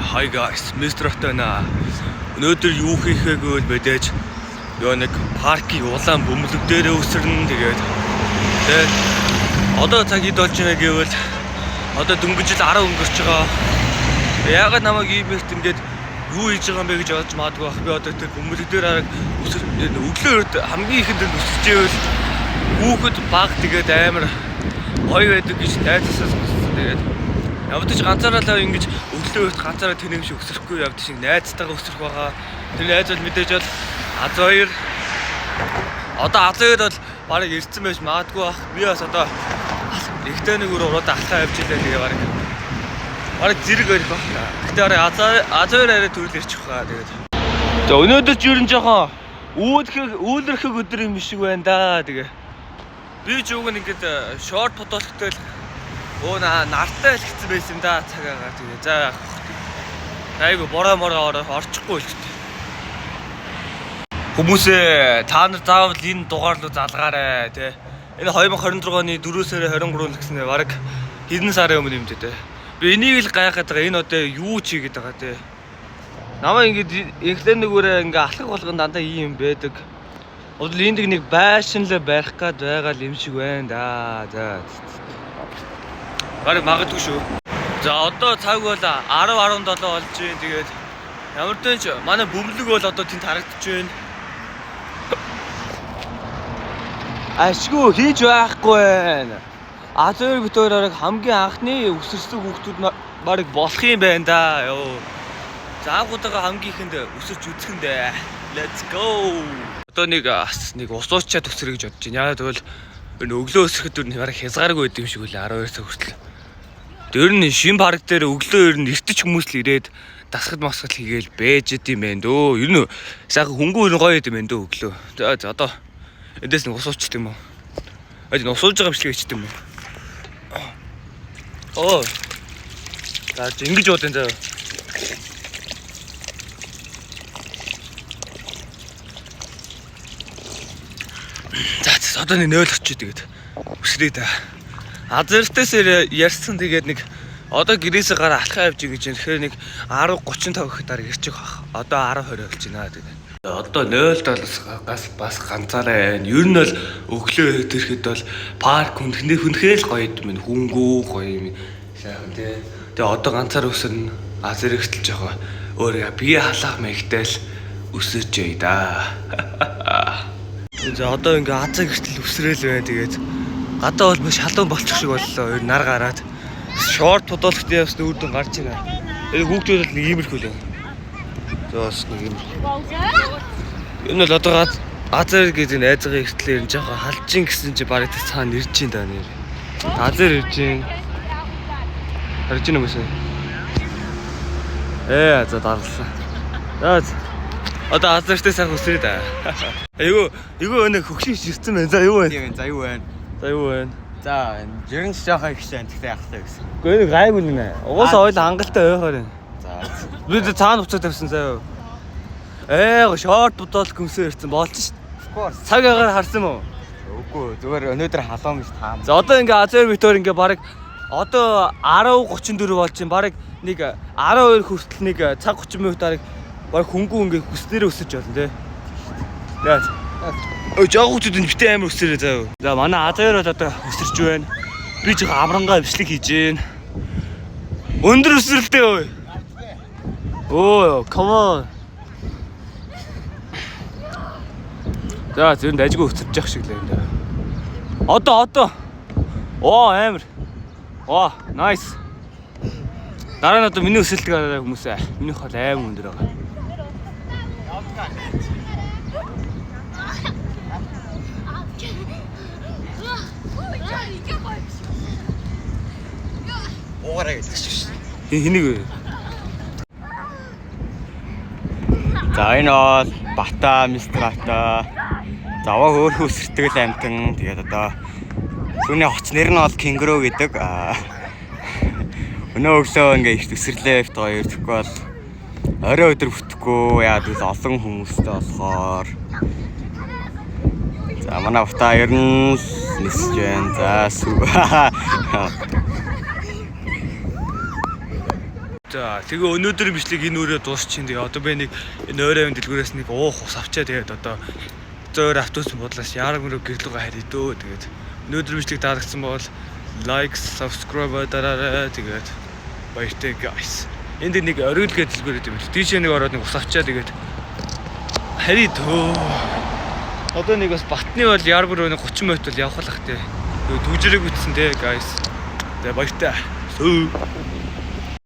Hi guys, Mr. Atana. Өнөөдөр юу хийхээ гэвэл мэдээж ёо нэг паркийн улаан бөмбөлөг дээрээ өсөрнө тэгээд одоо цаг хэд болж байна гэвэл одоо дөнгөж жил 10 өнгөрч байгаа. Яагаад намайг ийм ихт ингээд юу хийж байгаа юм бэ гэж бодож магадгүй бах. Би одоо тэр бөмбөлөг дээр арга өглөөрд хамгийн ихэнд өсөж ивэл хүүхэд баг тэгээд амар гоё байдаг гэж найзаасаа сонссон. Тэгээд явдаж ганцаараа ингэж өглөөрт ганцаараа тэнэм шиг өсөхгүй явдаж шиг найзтайгаа өсөх байгаа. Тэр найз бол мэдээж бол Az2 одоо Az2 бол барыг ирсэн байж магадгүй бах. Би бас одоо ихтэй нэг уруудаа алхаа явж илээ тэгээ барыг зэрэг барих баг. Гэтэ Az2 арай төрөл ирчих байгаа тэгээд. За өнөөдөр ч юу н жоохон үүлэрхэг өдөр юм шиг байна да тэгээ. Би ч уг нь ингээд шорт фотологтой л нартай л хэцүү байсан юм да цагаагаа тэгээ. За яах вэ? Айгу бороо орчихгүй л гэдэг. Хүмүүсээ та нар заавал энэ дугаар руу залгаарай тий. Энэ 2026 оны 4 сарын 23 гэснээр баг хэдэн сарын өмнө юм дээ. Би энийг л гайхаад байгаа. Энэ одоо юу ч хийгээд байгаа тий. Намаа ингээд инфлюенсерүүрээ ингээ алхах болгон дандаа ийм байдаг. Одол энд нэг байшинлаа барих гээд байгаа юм шиг байна да. За. Барыг магадгүй шүү. За одоо цаг бол 10:17 болж байна. Тэгээд ямар ч ч манай бөмбөлөг бол одоо тэнд харагдаж байна. Ашгүй хийж байхгүй байна. Az2 битүүрээр хамгийн анхны өсөрсөн хүүхдүүд барыг болох юм байна да. Йоо. Заагуудаа хамгийн ихэнд өсөрч үзэх нь дээ. Let's go. Одоо нэг усуучаад өсрэй гэж бодож байна. Яагаад гэвэл энэ өглөө өсөхэд бараг хязгааргүй байд юм шиг үлээ 12 цаг хүртэл. Тэр нь шин парк дээр өглөө ер нь эртэж хүмүүс л ирээд дасгал масгал хийгээл бэж идэм байх дөө. Ер нь сайхан хөнгөн гоё идэм байх дөө өглөө. За одоо эндээс нэг усуучт юм уу? Эд нь усууж байгаа бичлэг хийчт юм уу? Оо. За ингэж бодсон заа. За одоо нэг 0 очив тэгээд өсрээ да. Az2-ээс ярьсан тэгээд нэг одоо гэрээсээ гараа алхаа явж гэж байна. Тэгэхээр нэг 10:35 гэхэд дараа ирчих бах. Одоо 10:20 болж байна тэгээд. Одоо 0-7-аас бас ганцаараа байна. Ер нь бол өглөө ирэхэд бол парк хүнхээр л гоё юм байна. Хүнгүү гоё юм. Сайхан тий. Тэгээ одоо ганцаар өсөрнө. Az2 ихтэл жоо өөр бие халаах маягтай л өсөж яй да. За одоо ингээ Az гэртэл өсрөөл байна. Тэгээд гадаа бол маш халуун болчих шиг боллоо. Ер нар гараад шорт фотологт явсан үр дүн гарч байна. Энэ хүүхдүүд бол нэг иймэрхүү л. Зоос нэг юм. Энэ л одоо Az2 гэдэг найзгаа ихтлээр жоохон халжин гэсэн чи барыг цаана ирж ин да нэр. Az2 ирж ин. Харж ин юм уу? За дарлаа. За одоо Az2-тэй сайхан өсрөө да. Айгу өнө хөгшин ширцэн байна. За юу байна? За юу байна? За ер нь жоохон их шин тэгтээ явахтай гэсэн. Гэхдээ энэ гайгүй нэ. Угаасаа ойл хангалттай байхаар байна. За. Би цаана буцаад тавьсан заяа. Шорт бодол гүмсээр ирсэн болж ш. Of course. Цаг агаар харсан уу? Үгүй зүгээр өнөөдөр халуун биш таам. За одоо ингээ Az2 битүүр ингээ бараг одоо 10:34 болж байна. Бараг нэг 12 хүртэл нэг цаг 30 минут бараг хөнгөө ингээ хүснээр өсөж болно те. Яа. Жоо хүүхдүүд нь битээ амар өсөрөө заяа. За манай Az2 одоо өсөрч байна. Би жоо амрангаа бичлэг хийж байна. Өндөр өсрэлтэй өө. Оо, come on. За зөв дайггүй өсөрч явах шиг л юм да. Одоо. Оо амар. Оо, nice. Дараа нь одоо миний өсөлтөг хараа хүмүүсээ. Минийх бол аим өндөр байгаа. Уугараа гэж шүү. Хэнийг вэ? За энэ бол Бата, Мистер Ата. Заваа хөөрхөн өсөртгөл амтан. Тэгээд одоо түүний хоц нэр нь бол Кенгуру гэдэг. Өнөө өглөө ингээ их өсрлээ бит хоёр тэгэхгүй бол орой өдөр бүтэхгүй яа гэвэл олон хүмүүстэй болохоор. За манай Бата ер нь нисэж байна. За сүү. За тэгээ өнөөдрийн бичлэг энэ өрөө дуусчихин. Тэгээ одоо би нэг энэ ойрын дэлгүүрээс нэг уух ус авчаа. Тэгээд одоо зөөр автобус бодлоос яраг мөрөг гэрлүүгээ харъя дөө. Тэгээд өнөөдрийн бичлэг таалагдсан бол лайк, subscribe дараарай. Тэгээд баяртай guys. Энд нэг оргил гэдэг дэлгүүр гэдэг юм. Тийш нэг ороод нэг ус авчаа. Тэгээд харъя дөө. Одоо нэг бас Батны бол яраг мөрөг 30 минут бол явах л ах тий. Түжрэг үтсэн тий guys. Тэгээ баяртай.